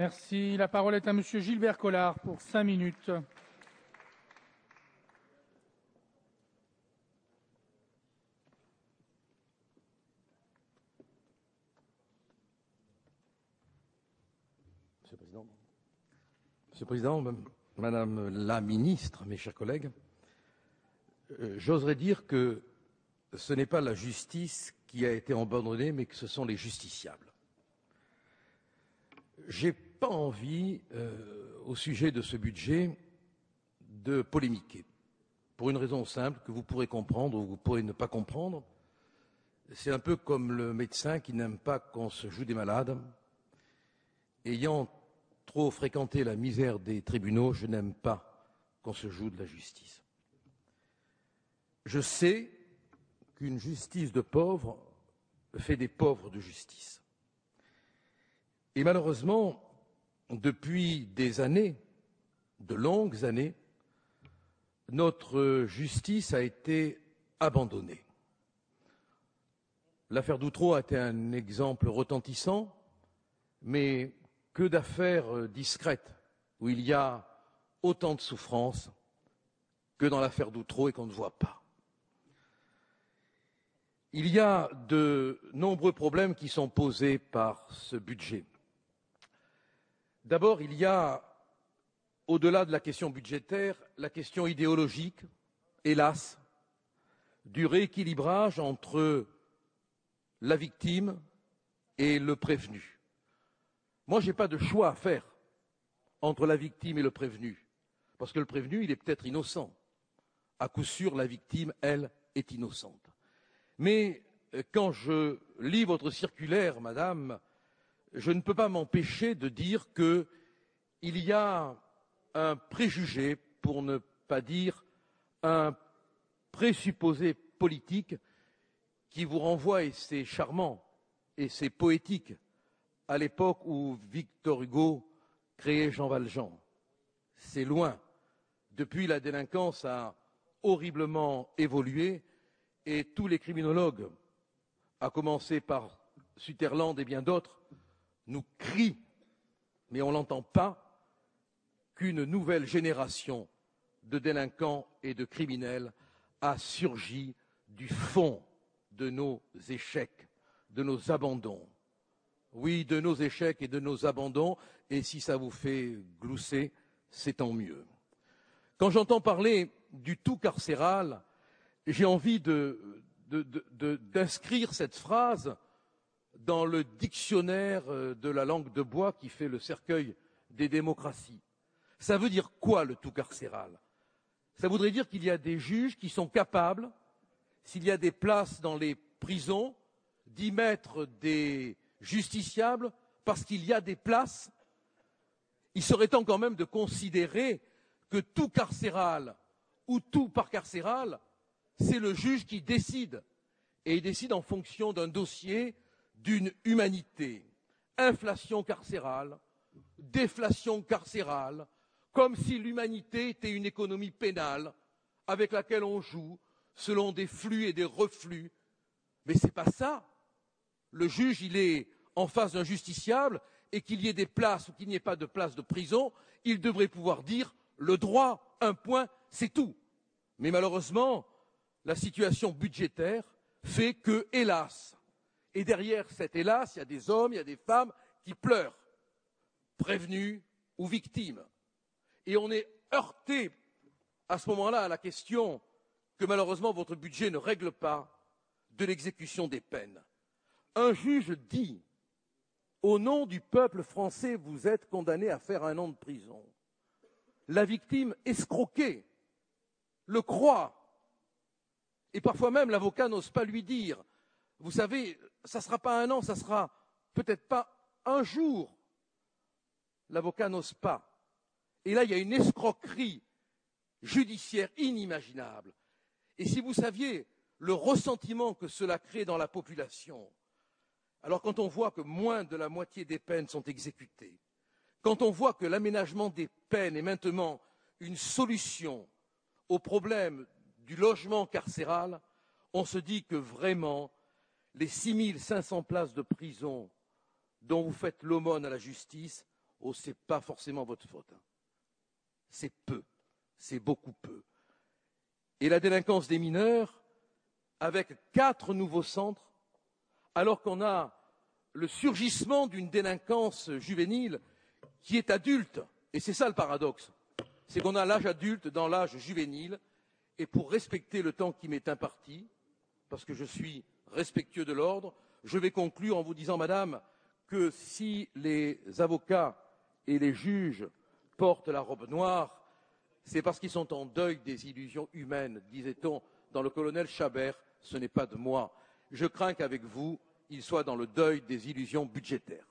Merci. La parole est à Monsieur Gilbert Collard pour 5 minutes. Monsieur le Président, Madame la Ministre, mes chers collègues, j'oserais dire que ce n'est pas la justice qui a été abandonnée, mais que ce sont les justiciables. Je n'ai pas envie, au sujet de ce budget, de polémiquer, pour une raison simple que vous pourrez comprendre ou vous pourrez ne pas comprendre. C'est un peu comme le médecin qui n'aime pas qu'on se joue des malades. Ayant trop fréquenté la misère des tribunaux, je n'aime pas qu'on se joue de la justice. Je sais qu'une justice de pauvres fait des pauvres de justice. Et malheureusement, depuis des années, de longues années, notre justice a été abandonnée. L'affaire d'Outreau a été un exemple retentissant, mais que d'affaires discrètes où il y a autant de souffrance que dans l'affaire d'Outreau et qu'on ne voit pas. Il y a de nombreux problèmes qui sont posés par ce budget. D'abord, il y a, au-delà de la question budgétaire, la question idéologique, hélas, du rééquilibrage entre la victime et le prévenu. Moi, je n'ai pas de choix à faire entre la victime et le prévenu, parce que le prévenu, il est peut-être innocent. À coup sûr, la victime, elle, est innocente. Mais quand je lis votre circulaire, Madame, je ne peux pas m'empêcher de dire qu'il y a un préjugé, pour ne pas dire un présupposé politique, qui vous renvoie, et c'est charmant, et c'est poétique, à l'époque où Victor Hugo créait Jean Valjean. C'est loin. Depuis, la délinquance a horriblement évolué et tous les criminologues, à commencer par Sutherland et bien d'autres, nous crient, mais on n'entend pas, qu'une nouvelle génération de délinquants et de criminels a surgi du fond de nos échecs, de nos abandons. Oui, de nos échecs et de nos abandons, et si ça vous fait glousser, c'est tant mieux. Quand j'entends parler du tout carcéral, j'ai envie d'inscrire cette phrase dans le dictionnaire de la langue de bois qui fait le cercueil des démocraties. Ça veut dire quoi, le tout carcéral? Ça voudrait dire qu'il y a des juges qui sont capables, s'il y a des places dans les prisons, d'y mettre des justiciables parce qu'il y a des places. Il serait temps quand même de considérer que tout carcéral ou tout par carcéral, c'est le juge qui décide. Et il décide en fonction d'un dossier, d'une humanité. Inflation carcérale, déflation carcérale, comme si l'humanité était une économie pénale avec laquelle on joue selon des flux et des reflux. Mais ce n'est pas ça. Le juge, il est en face d'un justiciable et qu'il y ait des places ou qu'il n'y ait pas de place de prison, il devrait pouvoir dire le droit, un point, c'est tout. Mais malheureusement, la situation budgétaire fait que, hélas, et derrière cet hélas, il y a des hommes, il y a des femmes qui pleurent, prévenus ou victimes. Et on est heurté à ce moment-là à la question que malheureusement votre budget ne règle pas de l'exécution des peines. Un juge dit, au nom du peuple français, vous êtes condamné à faire 1 an de prison. La victime escroquée le croit. Et parfois même, l'avocat n'ose pas lui dire, vous savez, ça ne sera pas 1 an, ça sera peut-être pas 1 jour. L'avocat n'ose pas. Et là, il y a une escroquerie judiciaire inimaginable. Et si vous saviez le ressentiment que cela crée dans la population, alors quand on voit que moins de la moitié des peines sont exécutées, quand on voit que l'aménagement des peines est maintenant une solution au problème du logement carcéral, on se dit que vraiment, les 6 500 places de prison dont vous faites l'aumône à la justice Oh, c'est pas forcément votre faute. Hein. C'est peu, c'est beaucoup peu. Et la délinquance des mineurs, avec 4 nouveaux centres, alors qu'on a le surgissement d'une délinquance juvénile qui est adulte. Et c'est ça le paradoxe. C'est qu'on a l'âge adulte dans l'âge juvénile. Et pour respecter le temps qui m'est imparti, parce que je suis respectueux de l'ordre, je vais conclure en vous disant, Madame, que si les avocats et les juges portent la robe noire, c'est parce qu'ils sont en deuil des illusions humaines, disait-on dans le colonel Chabert, ce n'est pas de moi. Je crains qu'avec vous, ils soient dans le deuil des illusions budgétaires.